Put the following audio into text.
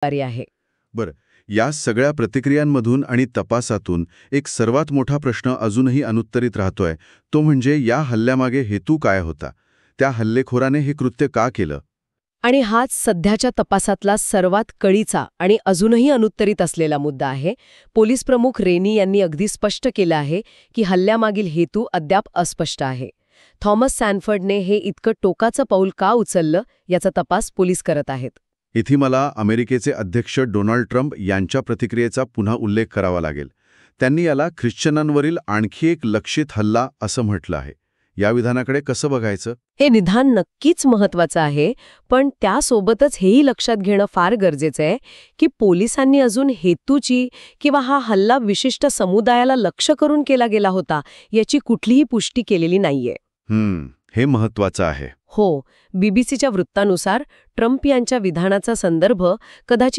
जबाबदारी आहे. बरं, या सगळ्या प्रतिक्रियांमधून आणि तपासातून एक सर्वात मोठा प्रश्न अजूनही अनुत्तरित राहतोय, तो म्हणजे या हल्ल्यामागे हेतू काय होता? त्या हल्लेखोराने हे कृत्य का केलं? आणि हाच सध्याच्या तपासातला सर्वात कळीचा आणि अजूनही अनुत्तरित असलेला मुद्दा आहे. पोलीस प्रमुख रेनी यांनी अगदी स्पष्ट केलं आहे की हल्ल्यामागील हेतू अद्याप अस्पष्ट आहे. थॉमस सॅनफर्डने हे इतकं टोकाचं पाऊल का उचललं याचा तपास पोलीस करत आहेत. इथे मला अमेरिकेचे अध्यक्ष डोनाल्ड ट्रम्प यांच्या प्रतिक्रियेचा पुन्हा उल्लेख करावा लागेल. त्यांनी याला ख्रिश्चनांवरील आणखी एक लक्षित हल्ला असं म्हटलं आहे. या विधानाकडे कसं बघायचं? हे निदान नक्कीच महत्वाचं आहे, पण त्यासोबतच हेही लक्षात घेणं फार गरजेचं आहे की पोलिसांनी अजून हेतूची किंवा हा हल्ला विशिष्ट समुदायाला लक्ष्य करून केला गेला होता याची कुठलीही पुष्टी केलेली नाहीये. हे महत्वाचं आहे. हो, बीबीसीच्या वृत्तानुसार ट्रम्प यांच्या विधानाचा संदर्भ कदाचित